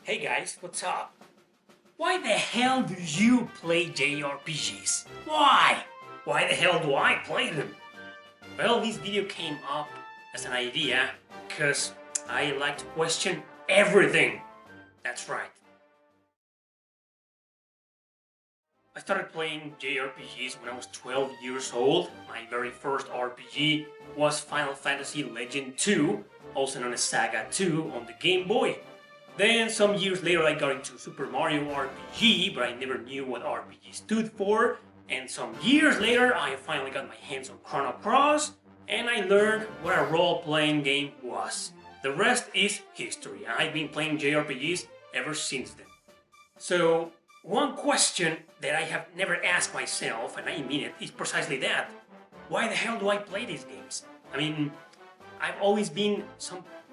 Hey guys, what's up? Why the hell do you play JRPGs? Why? Why the hell do I play them? Well, this video came up as an idea because I like to question everything. That's right. I started playing JRPGs when I was 12 years old. My very first RPG was Final Fantasy Legend 2, also known as Saga 2 on the Game Boy. Then some years later I got into Super Mario RPG, but I never knew what RPG stood for. And some years later I finally got my hands on Chrono Cross and I learned what a role-playing game was. The rest is history. I've been playing JRPGs ever since then. So one question that I have never asked myself, and I mean it, is precisely that. Why the hell do I play these games? I mean, I've always been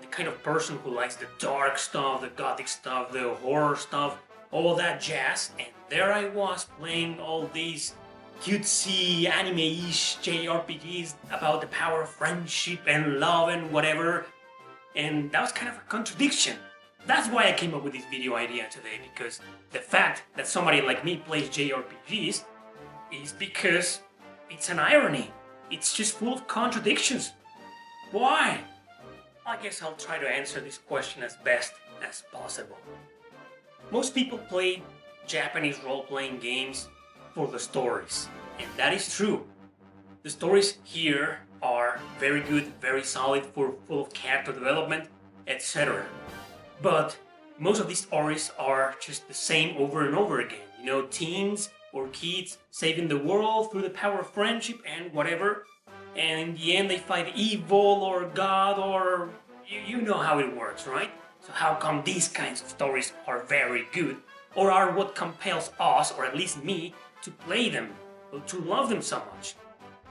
the kind of person who likes the dark stuff, the gothic stuff, the horror stuff, all that jazz, and there I was playing all these cutesy anime-ish JRPGs about the power of friendship and love and whatever, and that was kind of a contradiction. That's why I came up with this video idea today, because the fact that somebody like me plays JRPGs is because it's an irony. It's just full of contradictions. Why? I guess I'll try to answer this question as best as possible. Most people play Japanese role-playing games for the stories, and that is true. The stories here are very good, very solid, full of character development, etc. But most of these stories are just the same over and over again. You know, teens or kids saving the world through the power of friendship and whatever. And in the end they fight evil or God or... You know how it works, right? So how come these kinds of stories are very good? Or are what compels us, or at least me, to play them, or to love them so much?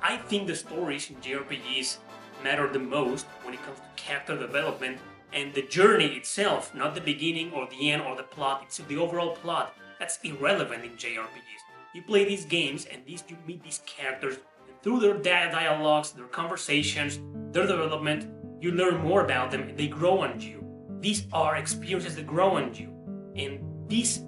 I think the stories in JRPGs matter the most when it comes to character development and the journey itself, not the beginning or the end or the plot. It's the overall plot that's irrelevant in JRPGs. You play these games and you meet these characters, and through their dialogues, their conversations, their development, you learn more about them and they grow on you. These are experiences that grow on you. And these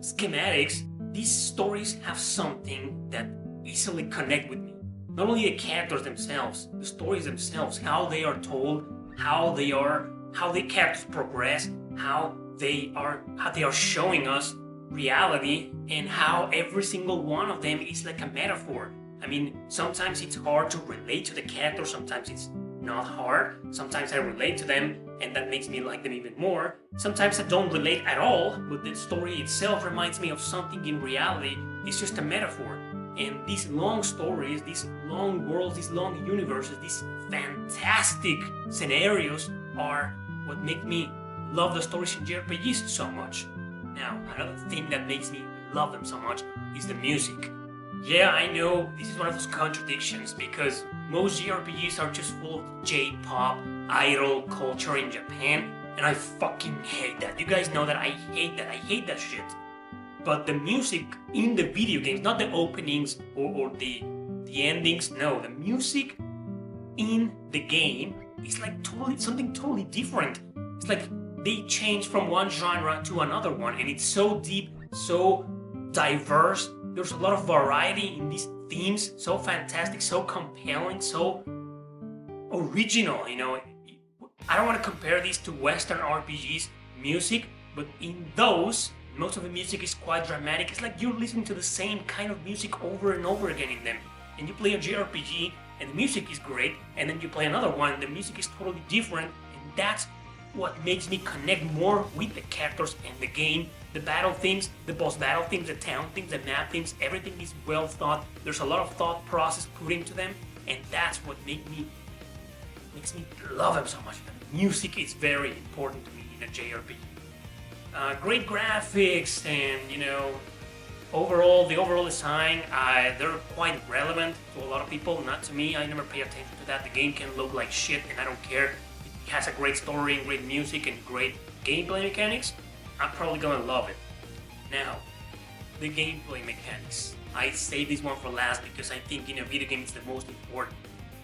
schematics, these stories have something that easily connect with me. Not only the characters themselves, the stories themselves, how they are told, how the characters progress, how they are showing us reality, and how every single one of them is like a metaphor. I mean, sometimes it's hard to relate to the characters, sometimes it's not hard, sometimes I relate to them and that makes me like them even more. Sometimes I don't relate at all, but the story itself reminds me of something in reality. It's just a metaphor. And these long stories, these long worlds, these long universes, these fantastic scenarios are what make me love the stories in JRPGs so much. Now, another thing that makes me love them so much is the music. Yeah, I know this is one of those contradictions because most JRPGs are just full of J-pop, idol culture in Japan, and I fucking hate that. You guys know that I hate that. I hate that shit. But the music in the video games, not the openings or the endings, no, the music in the game is like something totally different. It's like they change from one genre to another one, and it's so deep, so diverse. There's a lot of variety in these themes, so fantastic, so compelling, so original, you know. I don't want to compare these to Western RPGs music, but in those, most of the music is quite dramatic. It's like you're listening to the same kind of music over and over again in them. And you play a JRPG and the music is great, and then you play another one and the music is totally different, and that's what makes me connect more with the characters and the game. The battle themes, the boss battle themes, the town themes, the map themes, everything is well thought. There's a lot of thought process put into them, and that's what makes me love them so much. The music is very important to me in a JRPG. Great graphics and, you know, the overall design, they're quite relevant to a lot of people, not to me. I never pay attention to that. The game can look like shit and I don't care. It has a great story and great music and great gameplay mechanics. I'm probably gonna love it. Now, the gameplay mechanics. I save this one for last because I think in a video game it's the most important.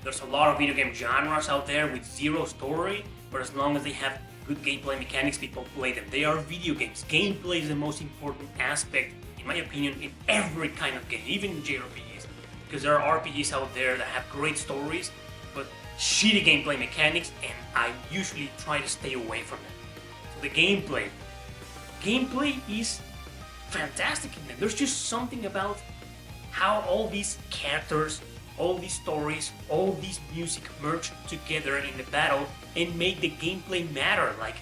There's a lot of video game genres out there with zero story, but as long as they have good gameplay mechanics, people play them. They are video games. Gameplay is the most important aspect, in my opinion, in every kind of game, even JRPGs. Because there are RPGs out there that have great stories, but shitty gameplay mechanics, and I usually try to stay away from them. So the gameplay is fantastic in them. There's just something about how all these characters, all these stories, all these music merge together in the battle and make the gameplay matter, like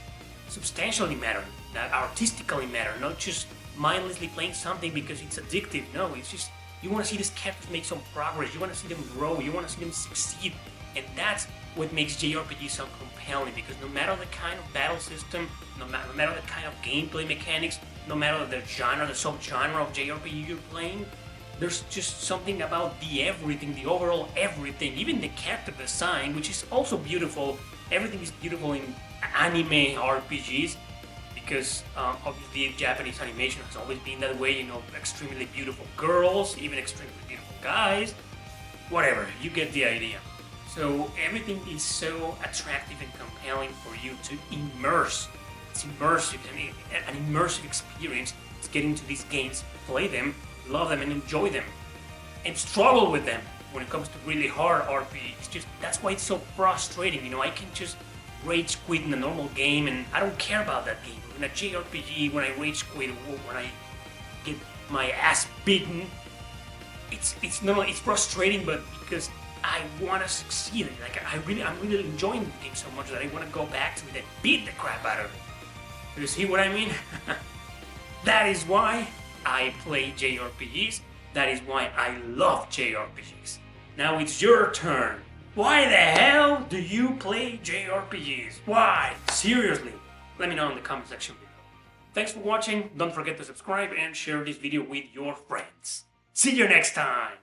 substantially matter, that artistically matter, not just mindlessly playing something because it's addictive. No, it's just you want to see these characters make some progress, you want to see them grow, you want to see them succeed, and that's what makes JRPGs so compelling, because no matter the kind of battle system, no matter the kind of gameplay mechanics, no matter the genre, the subgenre of JRPG you're playing, there's just something about the everything, the overall everything, even the character design, which is also beautiful. Everything is beautiful in anime RPGs, because obviously Japanese animation has always been that way, you know, extremely beautiful girls, even extremely beautiful guys, whatever, you get the idea. So everything is so attractive and compelling for you to immerse. It's immersive, I mean, an immersive experience. It's getting to these games, play them, love them, and enjoy them, and struggle with them when it comes to really hard RPGs. It's just, that's why it's so frustrating. You know, I can just rage quit in a normal game, and I don't care about that game. In a JRPG, when I rage quit, when I get my ass beaten, it's not only, it's frustrating, but because I want to succeed. Like I'm really enjoying the game so much that I want to go back to it and beat the crap out of it. You see what I mean? That is why I play JRPGs. That is why I love JRPGs. Now it's your turn. Why the hell do you play JRPGs? Why? Seriously. Let me know in the comment section below. Thanks for watching. Don't forget to subscribe and share this video with your friends. See you next time.